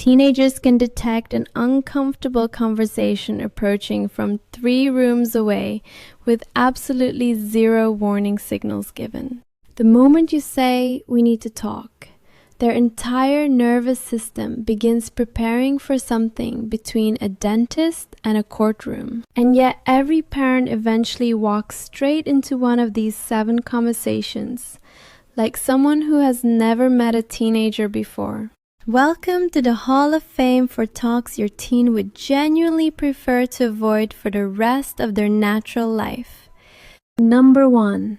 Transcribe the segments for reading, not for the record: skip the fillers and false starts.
Teenagers can detect an uncomfortable conversation approaching from 3 rooms away with absolutely zero warning signals given. The moment you say, "We need to talk," their entire nervous system begins preparing for something between a dentist and a courtroom. And yet every parent eventually walks straight into one of these 7 conversations, like someone who has never met a teenager before. Welcome to the Hall of Fame for talks your teen would genuinely prefer to avoid for the rest of their natural life. Number 1.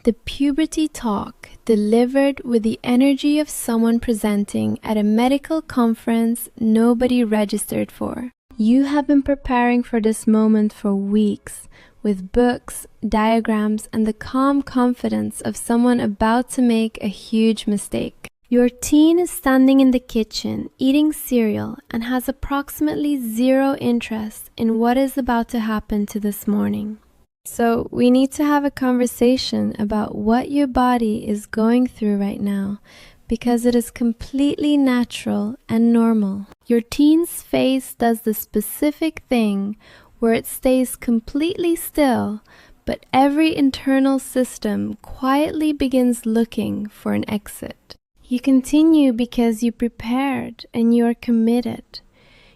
The puberty talk, delivered with the energy of someone presenting at a medical conference nobody registered for. You have been preparing for this moment for weeks, with books, diagrams, and the calm confidence of someone about to make a huge mistake. Your teen is standing in the kitchen, eating cereal, and has approximately zero interest in what is about to happen to this morning. So we need to have a conversation about what your body is going through right now, because it is completely natural and normal. Your teen's face does the specific thing where it stays completely still, but every internal system quietly begins looking for an exit. You continue because you prepared and you are committed.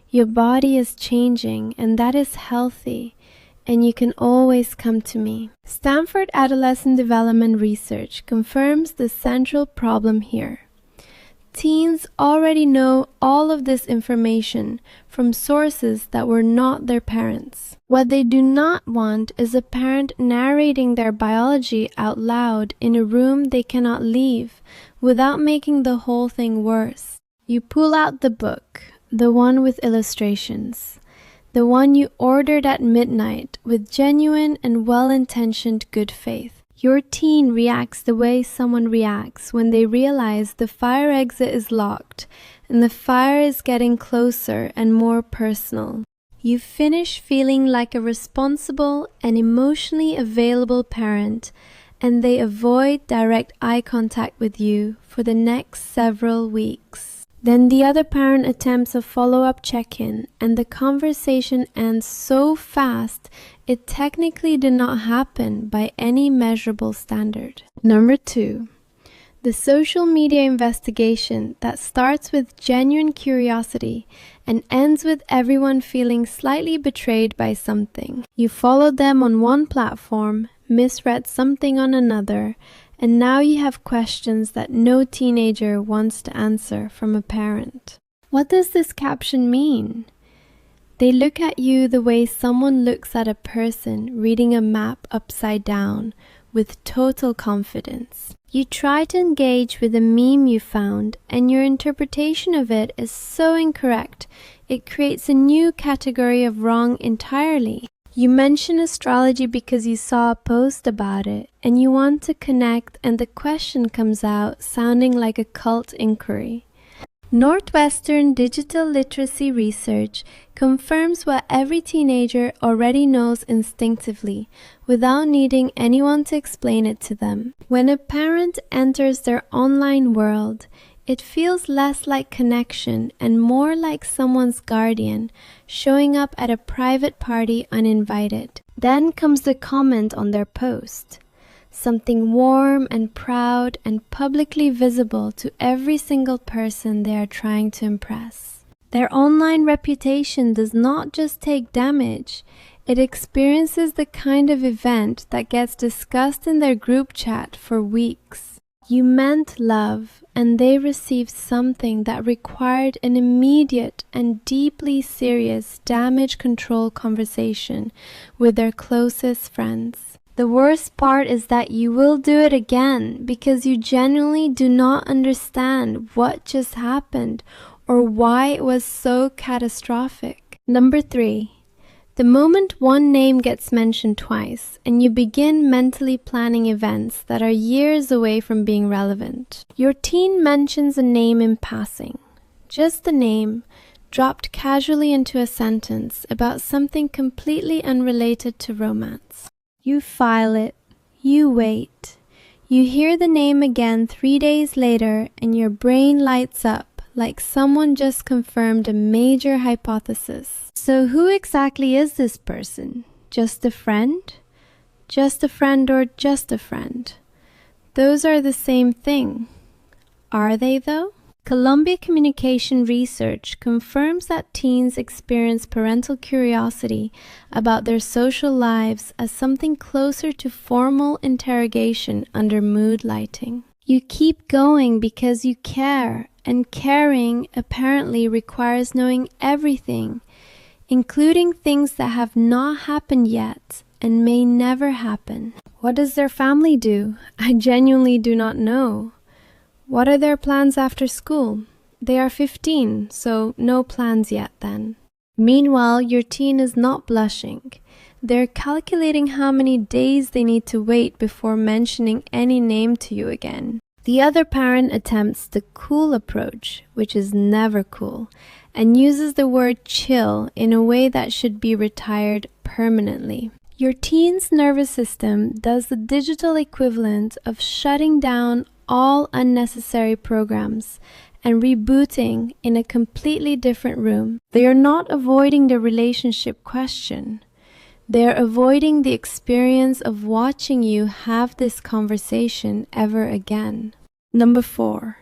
Your body is changing, and that is healthy. And you can always come to me. Stanford adolescent development research confirms the central problem here. Teens already know all of this information from sources that were not their parents. What they do not want is a parent narrating their biology out loud in a room they cannot leave without making the whole thing worse. You pull out the book, the one with illustrations. The one you ordered at midnight with genuine and well-intentioned good faith. Your teen reacts the way someone reacts when they realize the fire exit is locked and the fire is getting closer and more personal. You finish feeling like a responsible and emotionally available parent, and they avoid direct eye contact with you for the next several weeks. Then the other parent attempts a follow-up check-in, and the conversation ends so fast it technically did not happen by any measurable standard. Number 2. The social media investigation that starts with genuine curiosity and ends with everyone feeling slightly betrayed by something. You followed them on one platform, misread something on another, and now you have questions that no teenager wants to answer from a parent. What does this caption mean? They look at you the way someone looks at a person reading a map upside down with total confidence. You try to engage with a meme you found, and your interpretation of it is so incorrect, it creates a new category of wrong entirely. You mention astrology because you saw a post about it, and you want to connect, and the question comes out sounding like a cult inquiry. Northwestern digital literacy research confirms what every teenager already knows instinctively, without needing anyone to explain it to them. When a parent enters their online world, it feels less like connection and more like someone's guardian showing up at a private party uninvited. Then comes the comment on their post. Something warm and proud and publicly visible to every single person they are trying to impress. Their online reputation does not just take damage, it experiences the kind of event that gets discussed in their group chat for weeks. You meant love, and they received something that required an immediate and deeply serious damage control conversation with their closest friends. The worst part is that you will do it again because you genuinely do not understand what just happened or why it was so catastrophic. Number 3. The moment one name gets mentioned twice and you begin mentally planning events that are years away from being relevant. Your teen mentions a name in passing. Just the name, dropped casually into a sentence about something completely unrelated to romance. You file it. You wait. You hear the name again 3 days later and your brain lights up like someone just confirmed a major hypothesis. So who exactly is this person? Just a friend? Just a friend or just a friend? Those are the same thing. Are they though? Columbia Communication research confirms that teens experience parental curiosity about their social lives as something closer to formal interrogation under mood lighting. You keep going because you care, and caring apparently requires knowing everything, including things that have not happened yet and may never happen. What does their family do? I genuinely do not know. What are their plans after school? They are 15, so no plans yet then. Meanwhile, your teen is not blushing. They're calculating how many days they need to wait before mentioning any name to you again. The other parent attempts the cool approach, which is never cool, and uses the word chill in a way that should be retired permanently. Your teen's nervous system does the digital equivalent of shutting down all unnecessary programs and rebooting in a completely different room. They are not avoiding the relationship question. They are avoiding the experience of watching you have this conversation ever again. Number 4.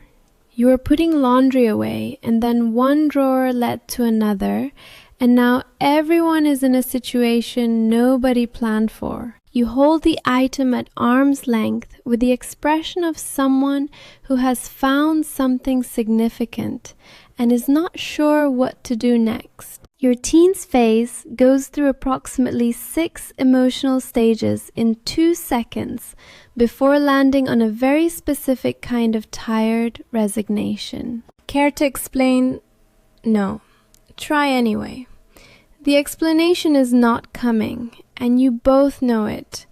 You are putting laundry away, and then one drawer led to another, and now everyone is in a situation nobody planned for. You hold the item at arm's length with the expression of someone who has found something significant and is not sure what to do next. Your teen's phase goes through approximately 6 emotional stages in 2 seconds before landing on a very specific kind of tired resignation. Care to explain? No. Try anyway. The explanation is not coming, and you both know it,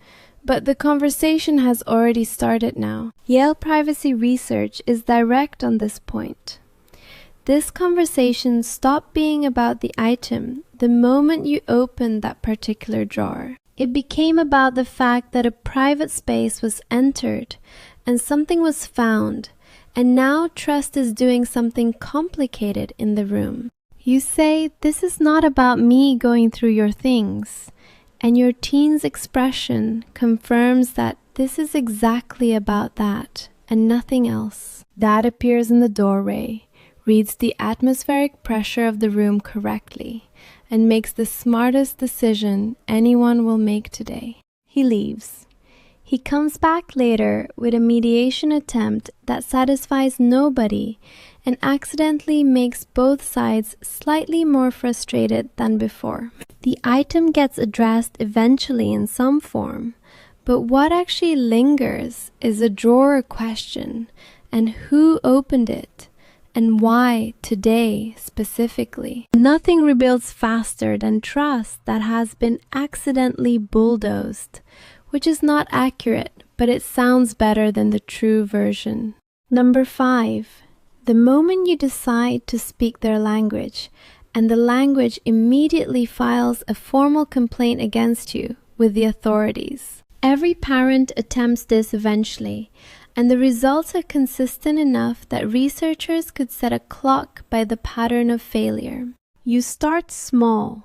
but the conversation has already started now. Yale privacy research is direct on this point. This conversation stopped being about the item the moment you opened that particular drawer. It became about the fact that a private space was entered and something was found, and now trust is doing something complicated in the room. You say, "This is not about me going through your things," and your teen's expression confirms that this is exactly about that and nothing else. Dad appears in the doorway, reads the atmospheric pressure of the room correctly, and makes the smartest decision anyone will make today. He leaves. He comes back later with a mediation attempt that satisfies nobody and accidentally makes both sides slightly more frustrated than before. The item gets addressed eventually in some form, but what actually lingers is a drawer question, and who opened it, and why today specifically. Nothing rebuilds faster than trust that has been accidentally bulldozed, which is not accurate, but it sounds better than the true version. Number 5. The moment you decide to speak their language, and the language immediately files a formal complaint against you with the authorities. Every parent attempts this eventually, and the results are consistent enough that researchers could set a clock by the pattern of failure. You start small,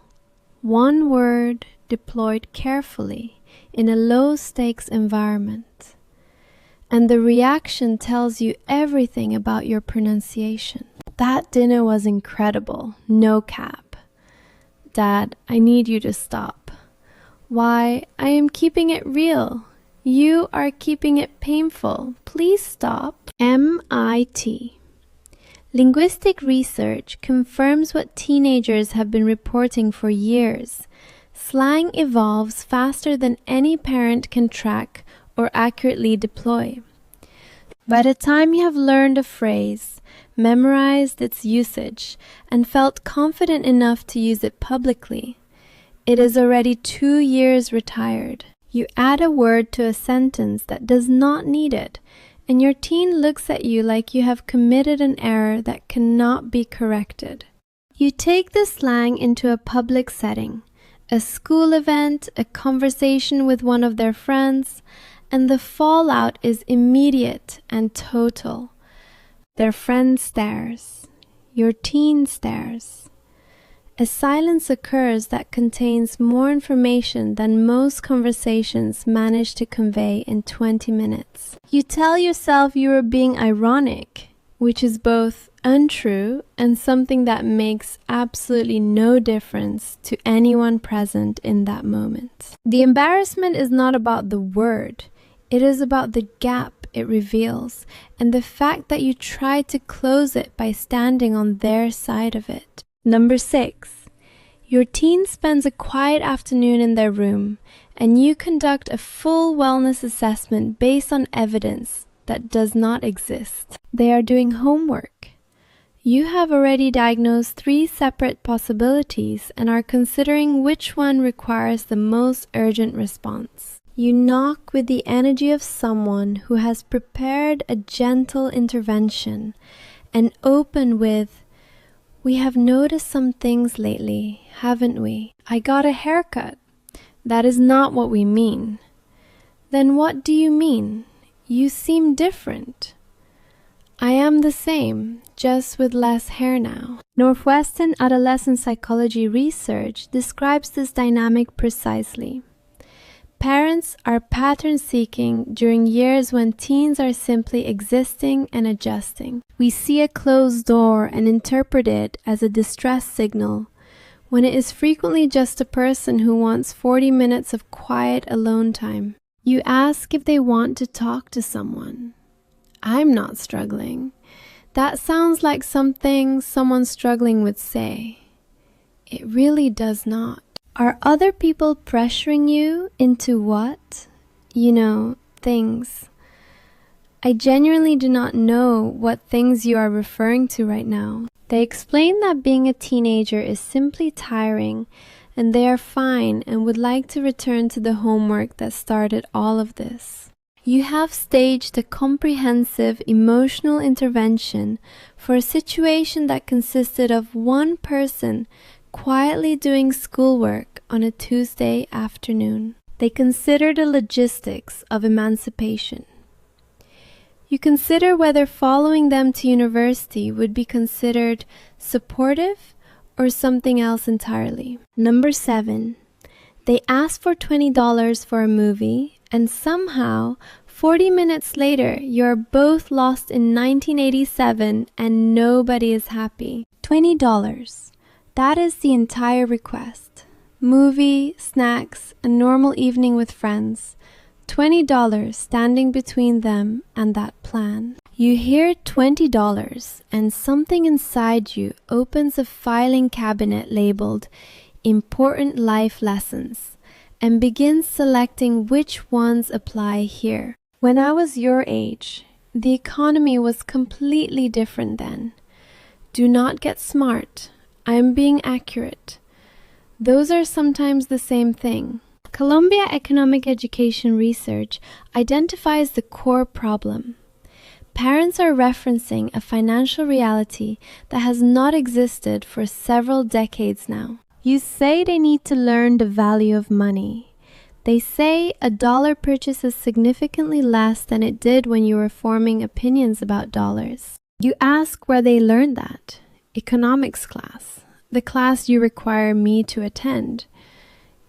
one word deployed carefully in a low-stakes environment, and the reaction tells you everything about your pronunciation. That dinner was incredible, no cap. Dad, I need you to stop. Why, I am keeping it real. You are keeping it painful. Please stop. MIT. Linguistic research confirms what teenagers have been reporting for years. Slang evolves faster than any parent can track or accurately deploy. By the time you have learned a phrase, memorized its usage, and felt confident enough to use it publicly, it is already 2 years retired. You add a word to a sentence that does not need it, and your teen looks at you like you have committed an error that cannot be corrected. You take the slang into a public setting, a school event, a conversation with one of their friends, and the fallout is immediate and total. Their friend stares. Your teen stares. A silence occurs that contains more information than most conversations manage to convey in 20 minutes. You tell yourself you are being ironic, which is both untrue and something that makes absolutely no difference to anyone present in that moment. The embarrassment is not about the word, it is about the gap it reveals and the fact that you tried to close it by standing on their side of it. Number 6. Your teen spends a quiet afternoon in their room and you conduct a full wellness assessment based on evidence that does not exist. They are doing homework. You have already diagnosed 3 separate possibilities and are considering which one requires the most urgent response. You knock with the energy of someone who has prepared a gentle intervention and open with, "We have noticed some things lately, haven't we? I got a haircut. That is not what we mean." "Then what do you mean? You seem different." "I am the same, just with less hair now." Northwestern adolescent psychology research describes this dynamic precisely. Parents are pattern-seeking during years when teens are simply existing and adjusting. We see a closed door and interpret it as a distress signal, when it is frequently just a person who wants 40 minutes of quiet alone time. You ask if they want to talk to someone. "I'm not struggling." That sounds like something someone struggling would say. It really does not. Are other people pressuring you into what? Things. I genuinely do not know what things you are referring to right now. They explain that being a teenager is simply tiring and they are fine and would like to return to the homework that started all of this. You have staged a comprehensive emotional intervention for a situation that consisted of one person quietly doing schoolwork on a Tuesday afternoon. They consider the logistics of emancipation. You consider whether following them to university would be considered supportive or something else entirely. Number 7. They ask for $20 for a movie, and somehow 40 minutes later you're both lost in 1987 and nobody is happy. $20. That is the entire request. Movie, snacks, a normal evening with friends. $20 standing between them and that plan. You hear $20 and something inside you opens a filing cabinet labeled Important Life Lessons and begins selecting which ones apply here. When I was your age, the economy was completely different then. Do not get smart. I'm being accurate. Those are sometimes the same thing. Columbia Economic Education Research identifies the core problem. Parents are referencing a financial reality that has not existed for several decades now. You say they need to learn the value of money. They say $1 purchases significantly less than it did when you were forming opinions about dollars. You ask where they learned that. Economics class, the class you require me to attend.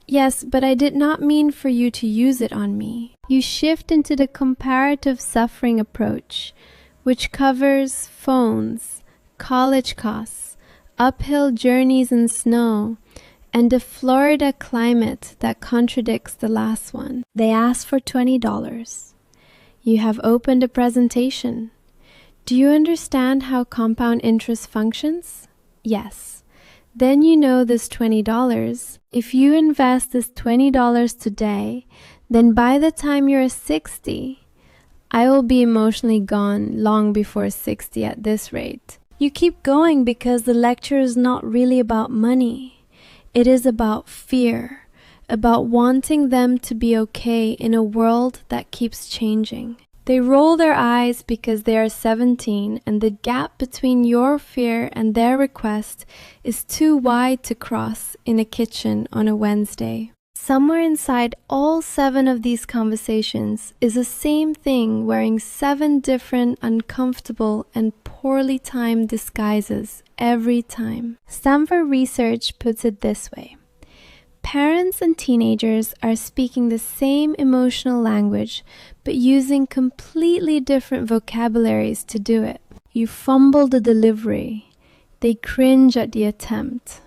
Yes, but I did not mean for you to use it on me. You shift into the comparative suffering approach, which covers phones, college costs, uphill journeys in snow, and the Florida climate that contradicts the last one. They ask for $20. You have opened a presentation. Do you understand how compound interest functions? Yes. Then you know this $20. If you invest this $20 today, then by the time you're 60, I will be emotionally gone long before 60 at this rate. You keep going because the lecture is not really about money. It is about fear, about wanting them to be okay in a world that keeps changing. They roll their eyes because they are 17 and the gap between your fear and their request is too wide to cross in a kitchen on a Wednesday. Somewhere inside all 7 of these conversations is the same thing wearing 7 different uncomfortable and poorly timed disguises every time. Stanford research puts it this way. Parents and teenagers are speaking the same emotional language, but using completely different vocabularies to do it. You fumble the delivery. They cringe at the attempt.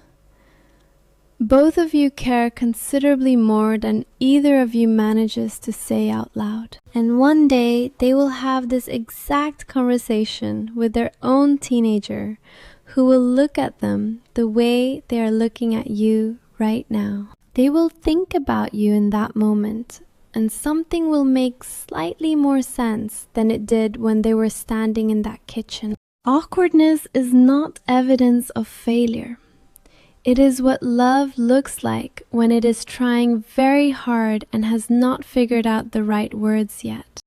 Both of you care considerably more than either of you manages to say out loud. And one day, they will have this exact conversation with their own teenager who will look at them the way they are looking at you right now. They will think about you in that moment, and something will make slightly more sense than it did when they were standing in that kitchen. Awkwardness is not evidence of failure. It is what love looks like when it is trying very hard and has not figured out the right words yet.